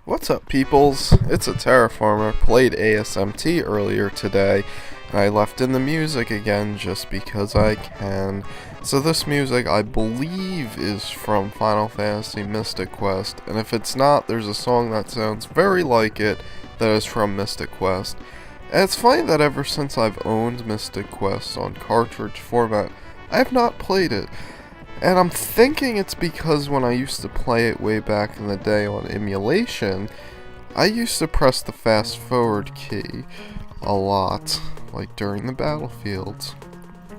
What's up, peoples? It's aterraformer. Played ASMT earlier today, and I left in the music again just because I can. So this music, I believe, is from Final Fantasy Mystic Quest, and if it's not, there's a song that sounds very like it that is from Mystic Quest. And it's funny that ever since I've owned Mystic Quest on cartridge format, I have not played it. And I'm thinking it's because when I used to play it way back in the day on emulation, I used to press the fast forward key a lot, like during the battlefields.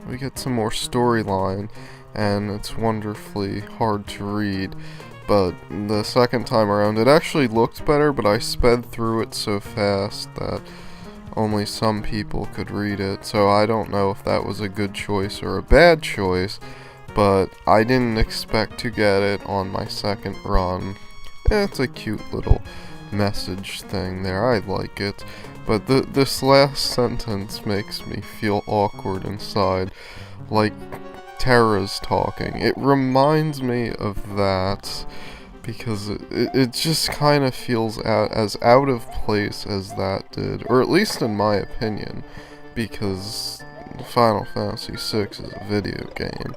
We get some more storyline, and it's wonderfully hard to read, but the second time around it actually looked better, but I sped through it so fast that only some people could read it, so I don't know if that was a good choice or a bad choice. But I didn't expect to get it on my second run. It's a cute little message thing there, I like it. But this last sentence makes me feel awkward inside, like Terra's talking. It reminds me of that, because it just kind of feels as out of place as that did, or at least in my opinion, because Final Fantasy VI is a video game.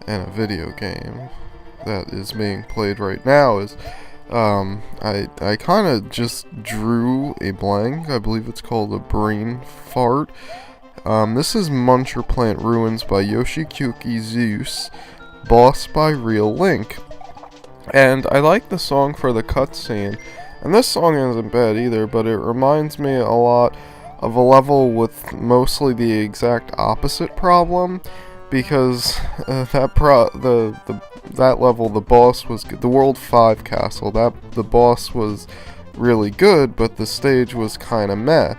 And a video game that is being played right now is, I kind of just drew a blank. I believe it's called a brain fart. This is Munchy Plant Ruins by yoshicookiezeus, boss by RealLink. And I like the song for the cutscene. And this song isn't bad either, but it reminds me a lot of a level with mostly the exact opposite problem. Because that level, the boss was good. The World 5 castle, the boss was really good, but the stage was kind of meh.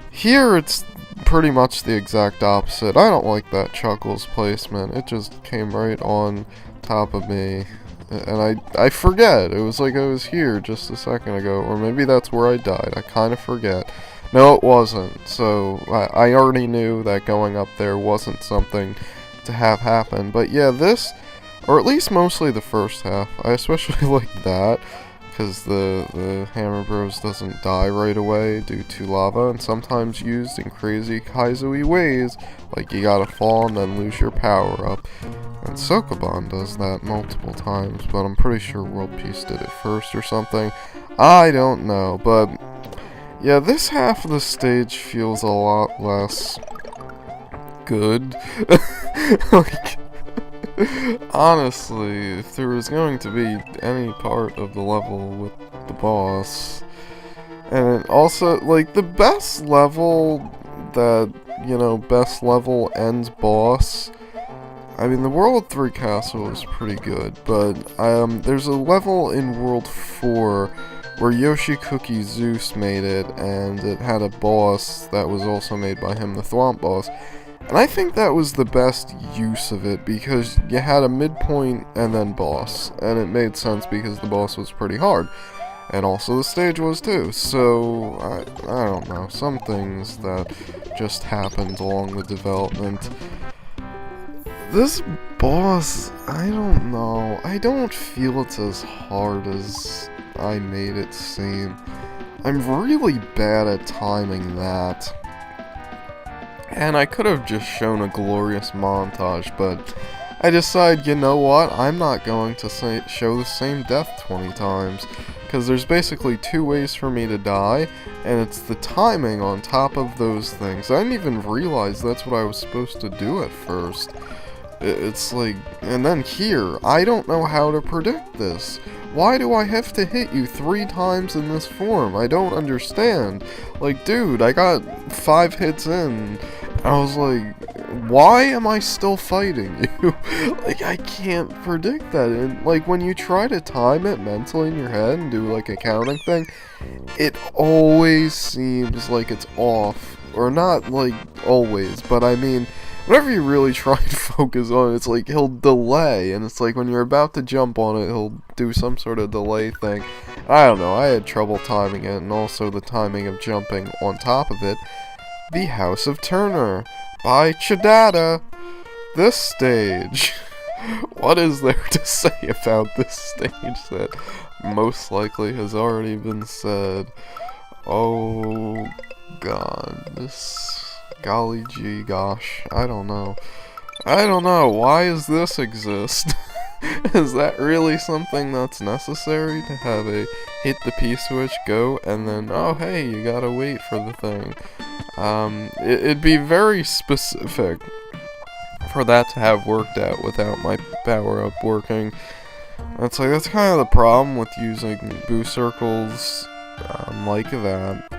Here, it's pretty much the exact opposite. I don't like that Chuckles placement. It just came right on top of me, and I forget. It was like I was here just a second ago, or maybe that's where I died. I kind of forget. No, it wasn't. So I already knew that going up there wasn't something to have happen. But yeah, this, or at least mostly the first half, I especially like that, because the Hammer Bros doesn't die right away due to lava, and sometimes used in crazy Kaizo-y ways, like you gotta fall and then lose your power up. And Sokoban does that multiple times, but I'm pretty sure World Peace did it first or something. I don't know, but yeah, this half of the stage feels a lot less good. Like, honestly, if there was going to be any part of the level with the boss, and also, like, the best level that, best level ends boss, I mean, the World 3 castle is pretty good, but, there's a level in World 4 where yoshicookiezeus made it, and it had a boss that was also made by him, the Thwomp boss. And I think that was the best use of it, because you had a midpoint and then boss, and it made sense because the boss was pretty hard, and also the stage was too. So I don't know, some things that just happened along the development. This boss, I don't know, I don't feel it's as hard as I made it seem. I'm really bad at timing that. And I could have just shown a glorious montage, but I decide, you know what, I'm not going to show the same death 20 times, because there's basically two ways for me to die, and it's the timing on top of those things. I didn't even realize that's what I was supposed to do at first. It's like, and then here, I don't know how to predict this. Why do I have to hit you 3 times in this form? I don't understand. Like, dude, I got 5 hits in. I was like, why am I still fighting you? Like, I can't predict that. And, like, when you try to time it mentally in your head and do, like, a counting thing, it always seems like it's off. Or not, like, always, but I mean, whenever you really try and focus on it, it's like he'll delay, and it's like when you're about to jump on it, he'll do some sort of delay thing. I don't know, I had trouble timing it, and also the timing of jumping on top of it. The House of Turner by chdata. This stage. What is there to say about this stage that most likely has already been said? Oh god, this golly gee gosh, I don't know. Why does this exist? Is that really something that's necessary to have a hit the P switch, go, and then, oh hey, you gotta wait for the thing? It'd be very specific for that to have worked out without my power up working. That's kind of the problem with using boost circles like that,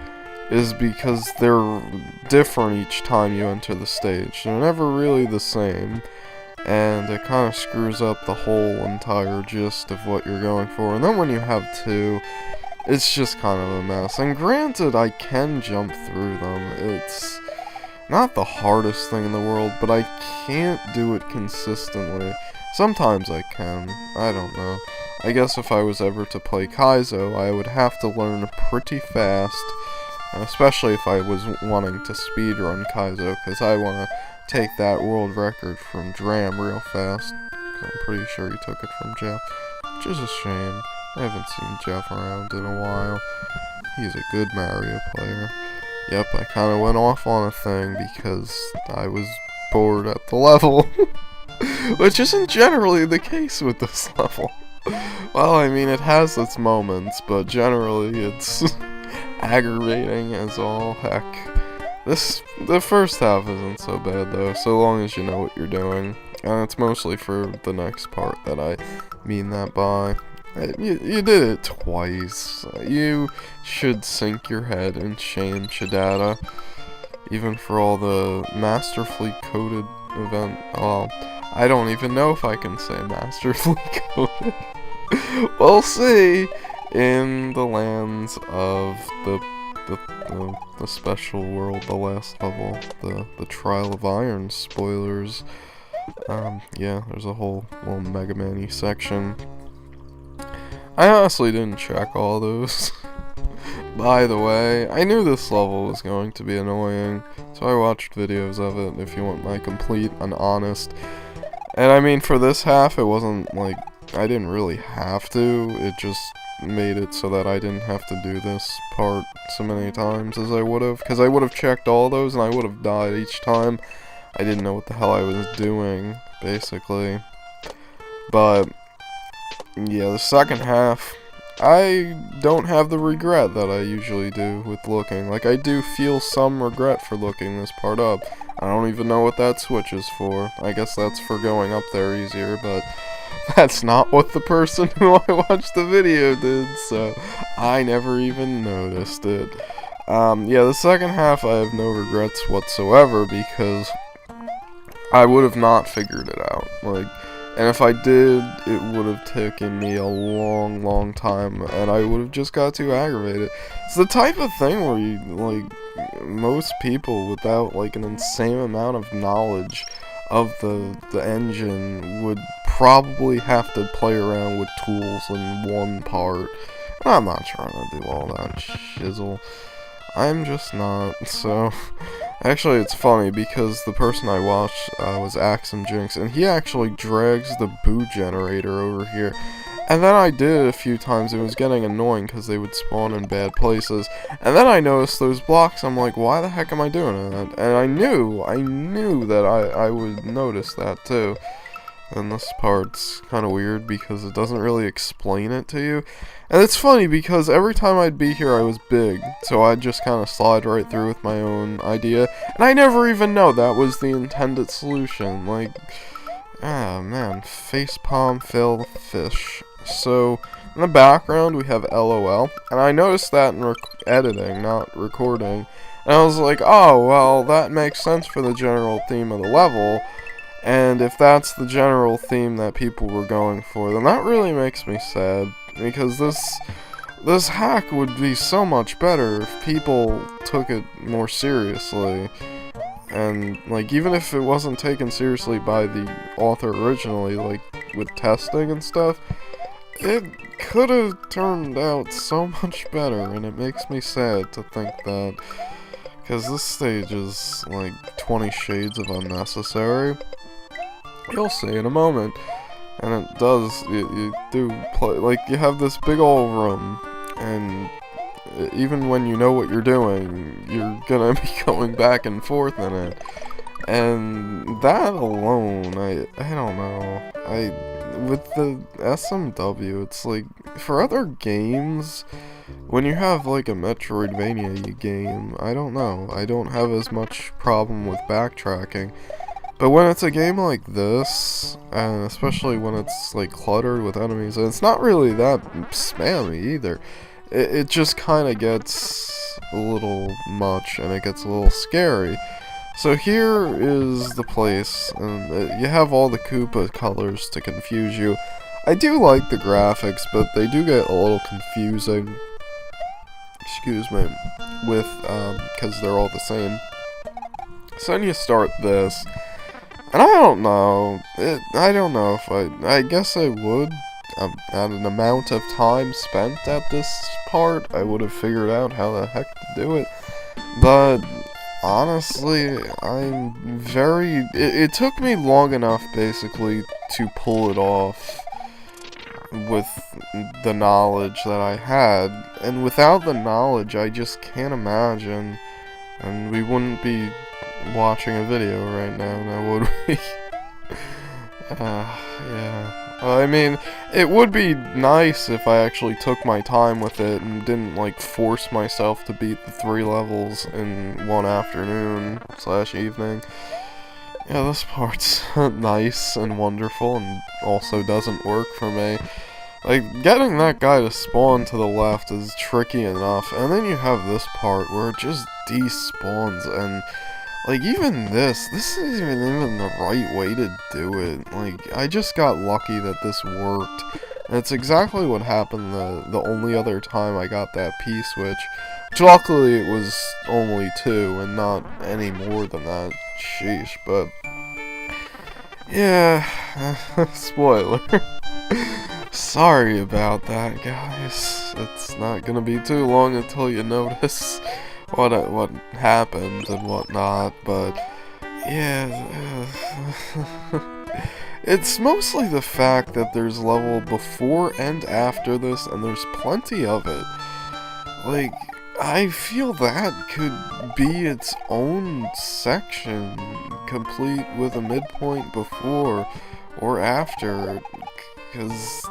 is because they're different each time you enter the stage. They're never really the same, and it kind of screws up the whole entire gist of what you're going for. And then when you have two, it's just kind of a mess. And granted, I can jump through them. It's not the hardest thing in the world, but I can't do it consistently. Sometimes I can. I don't know. I guess if I was ever to play Kaizo, I would have to learn pretty fast. Especially if I was wanting to speedrun Kaizo, because I want to take that world record from Dram real fast. Because I'm pretty sure he took it from Jeff. Which is a shame. I haven't seen Jeff around in a while. He's a good Mario player. Yep, I kind of went off on a thing because I was bored at the level. Which isn't generally the case with this level. Well, I mean, it has its moments, but generally it's aggravating as all heck. The first half isn't so bad though, so long as you know what you're doing. And it's mostly for the next part that I mean that by. You did it twice. You should sink your head in shame, chdata. Even for all the masterfully coded event. Oh, I don't even know if I can say masterfully coded. We'll see in the lands of the special world, the last level, the Trial of Iron spoilers. Yeah, there's a whole little Mega Man-y section. I honestly didn't check all those. By the way, I knew this level was going to be annoying, so I watched videos of it if you want my complete and honest. And I mean, for this half, it wasn't like, I didn't really have to, it just made it so that I didn't have to do this part so many times as I would have, because I would have checked all those and I would have died each time. I didn't know what the hell I was doing, basically. But yeah, the second half, I don't have the regret that I usually do with looking. Like, I do feel some regret for looking this part up. I don't even know what that switch is for. I guess that's for going up there easier, but that's not what the person who I watched the video did, so I never even noticed it. Yeah, the second half I have no regrets whatsoever, because I would have not figured it out. Like, and if I did, it would have taken me a long time, and I would have just got too aggravated. It's the type of thing where you, like, most people without, like, an insane amount of knowledge of the engine would probably have to play around with tools in one part. And I'm not trying to do all that shizzle. I'm just not, so. Actually, it's funny, because the person I watched was Axum Jinx, and he actually drags the boo generator over here. And then I did it a few times, and it was getting annoying because they would spawn in bad places. And then I noticed those blocks, I'm like, why the heck am I doing that? And I knew that I would notice that too. And this part's kind of weird because it doesn't really explain it to you. And it's funny because every time I'd be here I was big, so I'd just kind of slide right through with my own idea. And I never even know that was the intended solution. Like, ah man, facepalm fail fish. So, in the background we have LOL, and I noticed that in editing, not recording. And I was like, oh, well, that makes sense for the general theme of the level. And if that's the general theme that people were going for, then that really makes me sad, because this hack would be so much better if people took it more seriously. And, like, even if it wasn't taken seriously by the author originally, like, with testing and stuff, it could have turned out so much better, and it makes me sad to think that, because this stage is, like, 20 shades of unnecessary. You'll see in a moment. And it does, you do play, like, you have this big old room, and even when you know what you're doing, you're gonna be going back and forth in it. And that alone, I don't know, with the SMW, it's like, for other games, when you have, like, a Metroidvania game, I don't know, I don't have as much problem with backtracking. But when it's a game like this, and especially when it's, like, cluttered with enemies, and it's not really that spammy either, it just kind of gets a little much, and it gets a little scary. So here is the place, and you have all the Koopa colors to confuse you. I do like the graphics, but they do get a little confusing, excuse me, with, because they're all the same. So then you start this, and I don't know if I guess I would, at an amount of time spent at this part, I would have figured out how the heck to do it, but honestly, it took me long enough, basically, to pull it off with the knowledge that I had, and without the knowledge, I just can't imagine, and we wouldn't be watching a video right now would we? Yeah. I mean, it would be nice if I actually took my time with it and didn't, like, force myself to beat the 3 levels in one afternoon/evening. Yeah, this part's nice and wonderful and also doesn't work for me. Like, getting that guy to spawn to the left is tricky enough, and then you have this part where it just despawns, and like, even this isn't even the right way to do it. Like, I just got lucky that this worked. And it's exactly what happened the only other time I got that P-switch. Which, luckily, it was only 2, and not any more than that. Sheesh, but yeah, spoiler. Sorry about that, guys. It's not gonna be too long until you notice what happened and whatnot, but yeah, it's mostly the fact that there's level before and after this, and there's plenty of it. Like, I feel that could be its own section, complete with a midpoint before or after, because,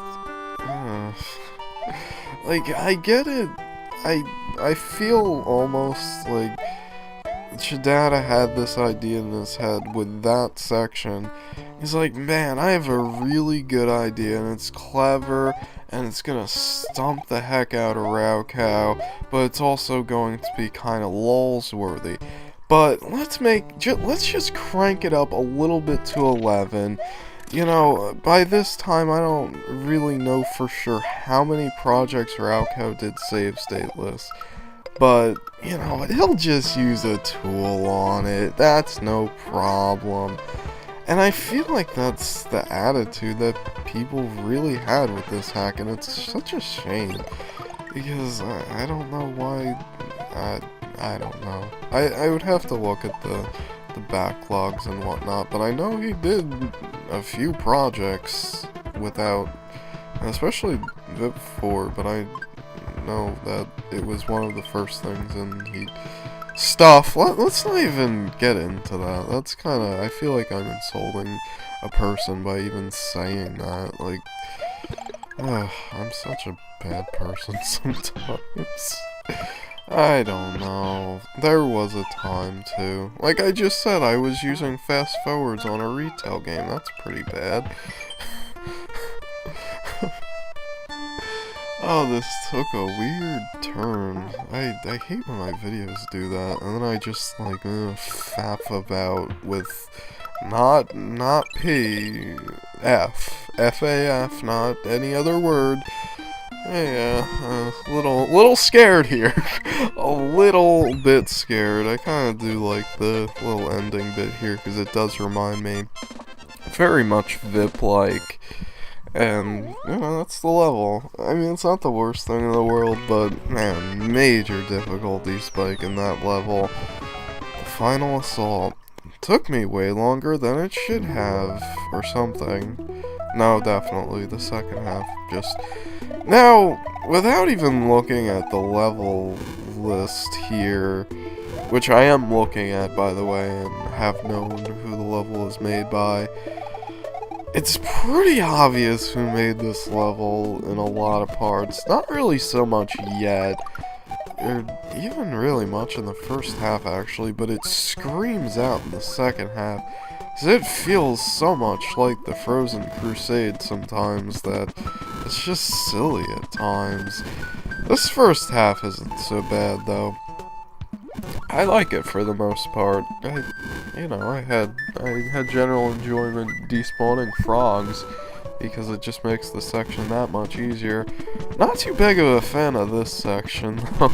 like, I get it. I feel almost like chdata had this idea in his head with that section. He's like, man, I have a really good idea, and it's clever, and it's gonna stomp the heck out of raocow, but it's also going to be kind of lulz worthy. But let's just crank it up a little bit to 11. You know, by this time, I don't really know for sure how many projects raocow did save stateless. But, you know, he'll just use a tool on it. That's no problem. And I feel like that's the attitude that people really had with this hack, and it's such a shame. Because I don't know why. I don't know. I would have to look at the backlogs and whatnot, but I know he did a few projects without, especially VIP 4, but I know that it was one of the first things, and let's not even get into that. That's kinda, I feel like I'm insulting a person by even saying that. Like, I'm such a bad person sometimes. I don't know. There was a time, too. Like I just said, I was using fast forwards on a retail game. That's pretty bad. Oh, this took a weird turn. I hate when my videos do that, and then I just, like, faff about with not P, F, F-A-F, not any other word. Yeah, little scared here. A little bit scared. I kind of do like the little ending bit here, because it does remind me very much VIP-like. And, you know, that's the level. I mean, it's not the worst thing in the world, but, man, major difficulty spike in that level. The final assault took me way longer than it should have, or something. No, definitely the second half. Just now, without even looking at the level list here, which I am looking at, by the way, and have known who the level is made by, it's pretty obvious who made this level in a lot of parts. Not really so much yet, or even really much in the first half, actually, but it screams out in the second half. Because it feels so much like the Frozen Crusade sometimes that it's just silly at times. This first half isn't so bad, though. I like it for the most part. I had general enjoyment despawning frogs because it just makes the section that much easier. Not too big of a fan of this section, though.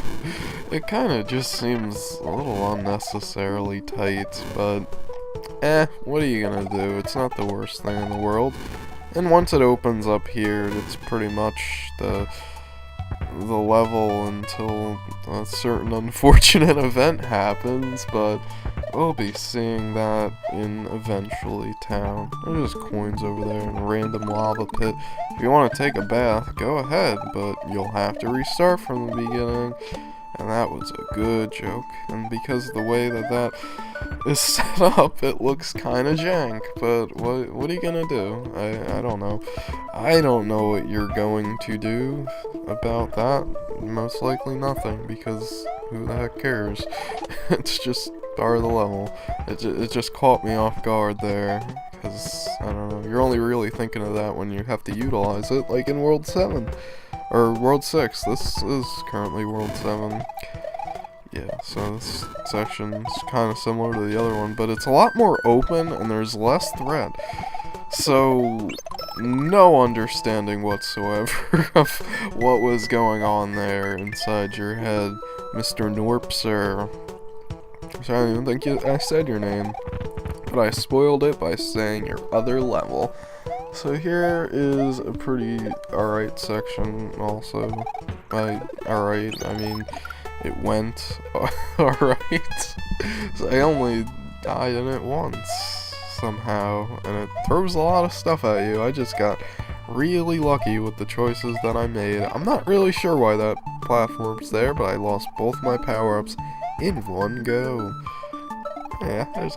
It kind of just seems a little unnecessarily tight, but what are you gonna do? It's not the worst thing in the world. And once it opens up here, it's pretty much the level until a certain unfortunate event happens, but we'll be seeing that in eventually town. There's just coins over there and a random lava pit. If you want to take a bath, go ahead, but you'll have to restart from the beginning. And that was a good joke, and because of the way that is set up, it looks kinda jank, but what are you gonna do? I don't know. I don't know what you're going to do about that. Most likely nothing, because who the heck cares? It's just part of the level. It just caught me off guard there, because, I don't know, you're only really thinking of that when you have to utilize it, like in World 7. Or World 6, this is currently World 7. Yeah, so this section's kind of similar to the other one, but it's a lot more open and there's less thread. So, no understanding whatsoever of what was going on there inside your head, Mr. Norpser. So I don't even think I said your name, but I spoiled it by saying your other level. So here is a pretty alright section also. By alright, I mean, it went alright. So I only died in it once, somehow, and it throws a lot of stuff at you. I just got really lucky with the choices that I made. I'm not really sure why that platform's there, but I lost both my power-ups in one go. Yeah, there's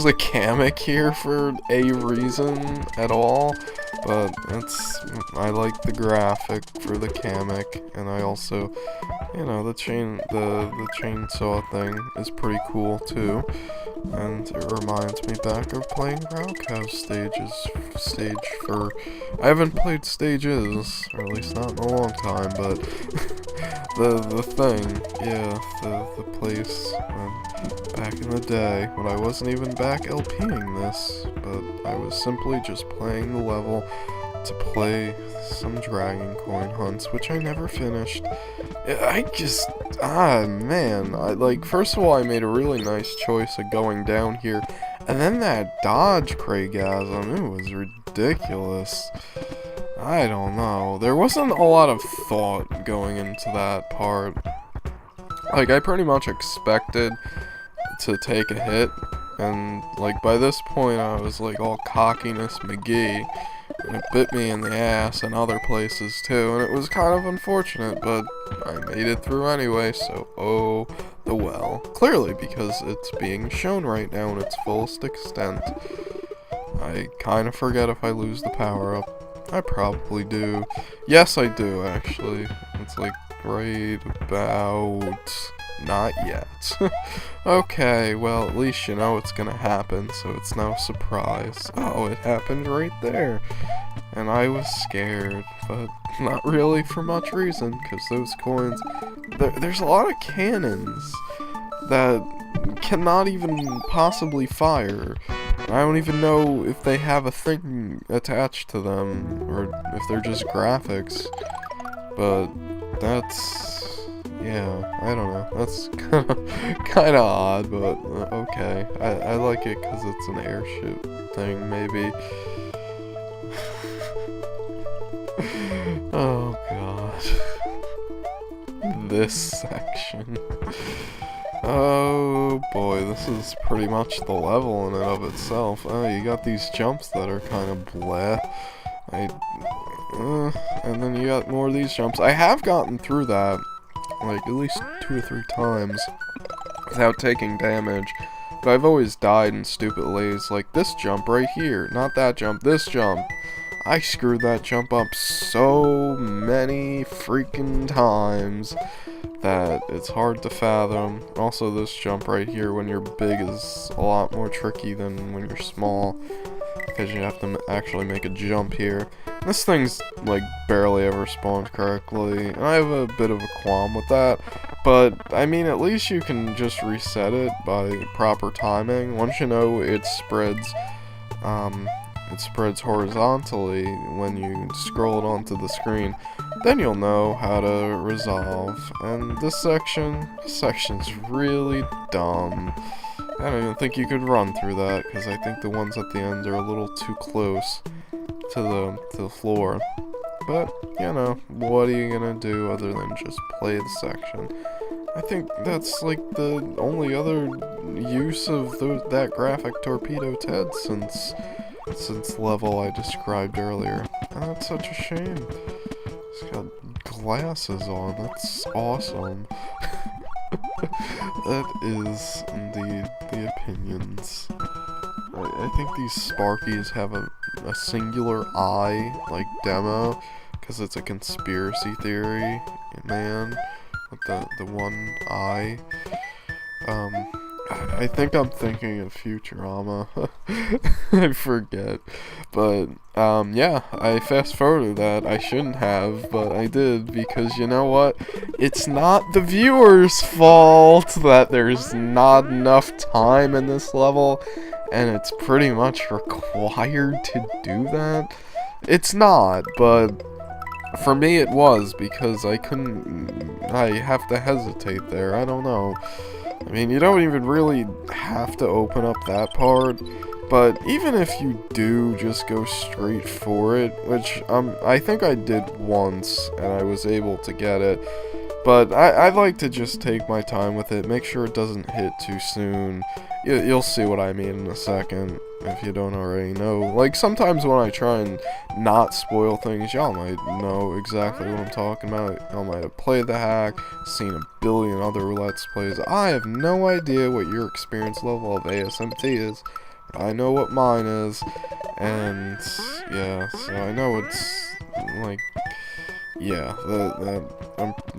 a Kamek here for a reason at all, but I like the graphic for the Kamek, and I also, the chainsaw thing is pretty cool too, and it reminds me back of playing Roundhouse stage for, I haven't played stages, or at least not in a long time, but the thing, yeah, the place, back in the day, when I wasn't even back LPing this, but I was simply just playing the level to play some dragon coin hunts, which I never finished. First of all, I made a really nice choice of going down here, and then that dodge Craigasm, it was ridiculous. I don't know, there wasn't a lot of thought going into that part. Like, I pretty much expected to take a hit, and like by this point I was like all cockiness McGee, and it bit me in the ass and other places too, and it was kind of unfortunate, but I made it through anyway, so oh the well. Clearly because it's being shown right now in its fullest extent. I kind of forget if I lose the power up. I probably do. Yes, I do actually. It's like right about... not yet. Okay, well, at least you know it's gonna happen, so it's no surprise. Oh, it happened right there. And I was scared, but not really for much reason, because those coins... There's a lot of cannons that cannot even possibly fire. I don't even know if they have a thing attached to them, or if they're just graphics. But that's... yeah, I don't know. That's kind of odd, but okay. I like it because it's an airship thing, maybe. Oh god. This section. Oh boy, this is pretty much the level in and of itself. Oh, you got these jumps that are kind of bleh. And then you got more of these jumps. I have gotten through that, like, at least 2 or 3 times without taking damage. But I've always died in stupid ways, like this jump right here. Not that jump, this jump. I screwed that jump up so many freaking times that it's hard to fathom. Also, this jump right here when you're big is a lot more tricky than when you're small, because you have to actually make a jump here. This thing's like barely ever spawned correctly, and I have a bit of a qualm with that. But I mean, at least you can just reset it by proper timing. Once you know it spreads horizontally when you scroll it onto the screen, then you'll know how to resolve. And this section's really dumb. I don't even think you could run through that, because I think the ones at the end are a little too close to the floor. But, you know, what are you gonna do other than just play the section? I think that's like the only other use of that graphic torpedoed head since the level I described earlier. And that's such a shame. He's got glasses on, that's awesome. That is indeed the opinions. I think these Sparkies have a singular eye, like demo, because it's a conspiracy theory, man, with the one eye. I think I'm thinking of Futurama. I forget. But, yeah, I fast-forwarded that. I shouldn't have, but I did, because you know what? It's not the viewer's fault that there's not enough time in this level, and it's pretty much required to do that. It's not, but for me it was, because I have to hesitate there. I don't know. I mean, you don't even really have to open up that part, but even if you do just go straight for it, which I think I did once, and I was able to get it, but I'd like to just take my time with it, make sure it doesn't hit too soon. You'll see what I mean in a second, if you don't already know. Like, sometimes when I try and not spoil things, y'all might know exactly what I'm talking about. Y'all might have played the hack, seen a billion other Let's Plays. I have no idea what your experience level of ASMT is, but I know what mine is, and, yeah, so I know it's, like, yeah,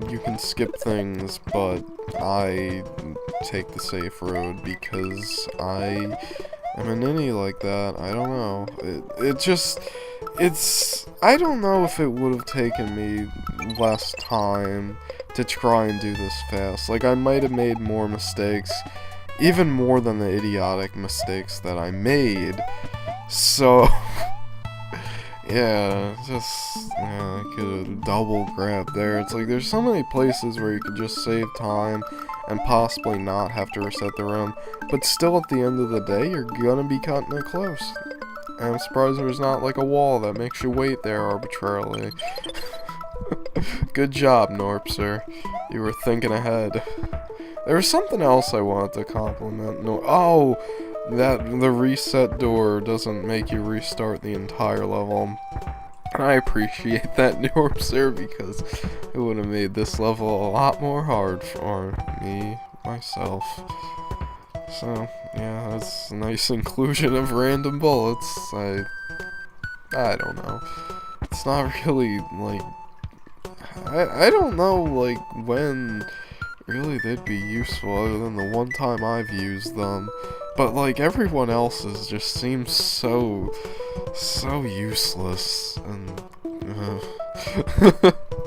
you can skip things, but I take the safe road because I am a ninny like that. I don't know. I don't know if it would have taken me less time to try and do this fast. Like, I might have made more mistakes, even more than the idiotic mistakes that I made. So, yeah, I could have double grabbed there. It's like, there's so many places where you could just save time and possibly not have to reset the room, but still at the end of the day, you're gonna be cutting it close. And I'm surprised there's not like a wall that makes you wait there arbitrarily. Good job, Norpser. You were thinking ahead. There was something else I wanted to compliment. That the reset door doesn't make you restart the entire level. And I appreciate that, Norpser, because it would have made this level a lot more hard for me, myself. So, yeah, that's a nice inclusion of random bullets. I don't know. It's not really, like, I don't know, like, when really they'd be useful other than the one time I've used them. But, like, everyone else's just seems so useless, and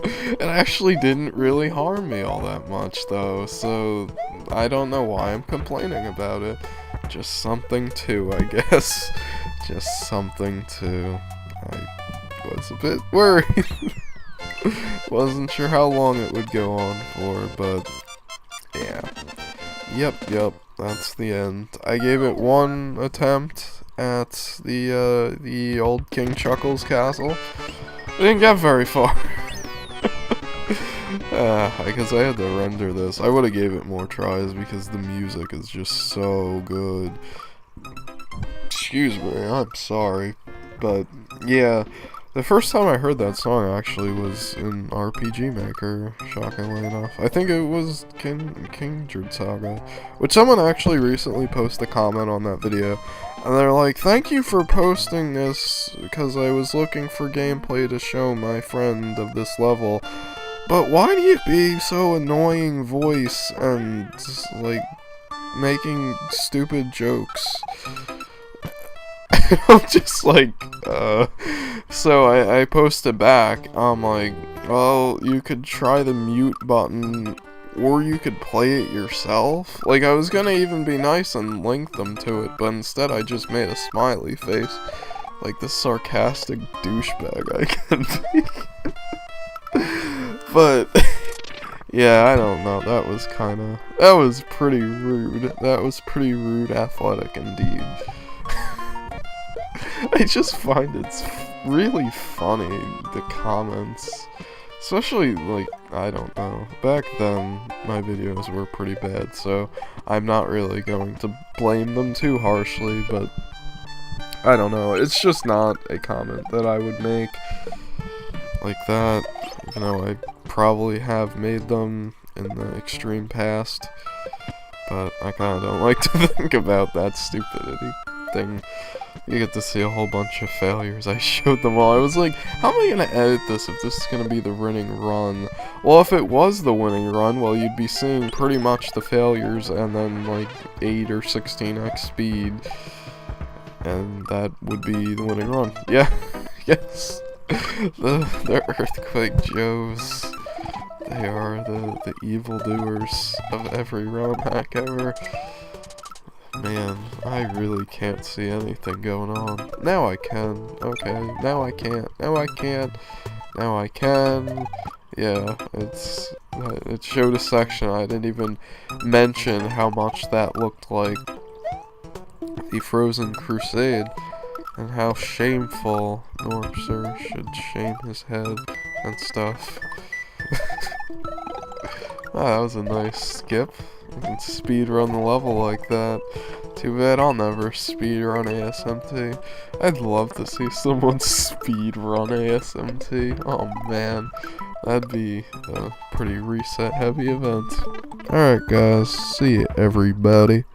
it actually didn't really harm me all that much, though, so I don't know why I'm complaining about it. Just something to, I guess. Just something to. I was a bit worried. Wasn't sure how long it would go on for, but yeah. Yep, that's the end. I gave it one attempt at the old King Chuckles castle. I didn't get very far. Because I had to render this. I would have gave it more tries because the music is just so good. Excuse me, I'm sorry. But, yeah, the first time I heard that song actually was in RPG Maker, shockingly enough. I think it was Kindred Saga, which someone actually recently posted a comment on that video. And they're like, thank you for posting this, because I was looking for gameplay to show my friend of this level. But why do you be so annoying voice and, like, making stupid jokes? I'm just like, so I posted back, I'm like, well, you could try the mute button, or you could play it yourself. Like, I was gonna even be nice and link them to it, but instead I just made a smiley face, like the sarcastic douchebag I can be. But, yeah, I don't know, that was pretty rude. That was pretty rude athletic indeed. I just find it's really funny, the comments. Especially, like, I don't know. Back then, my videos were pretty bad, so I'm not really going to blame them too harshly, but I don't know. It's just not a comment that I would make like that, even though I probably have made them in the extreme past. But I kind of don't like to think about that stupidity thing. You get to see a whole bunch of failures. I showed them all. I was like, how am I going to edit this if this is going to be the winning run? Well, if it was the winning run, well, you'd be seeing pretty much the failures and then, like, 8 or 16x speed. And that would be the winning run. Yeah, yes. The Earthquake Joes. They are the evildoers of every ROM hack ever. Man, I really can't see anything going on. Now I can. Okay, now I can't. Now I can't. Now I can. Yeah, it showed a section. I didn't even mention how much that looked like the Frozen Crusade, and how shameful Norpser should shame his head and stuff. That was a nice skip. You can speedrun the level like that. Too bad I'll never speedrun ASMT. I'd love to see someone speedrun ASMT. Oh man, that'd be a pretty reset heavy event. Alright guys, see ya everybody.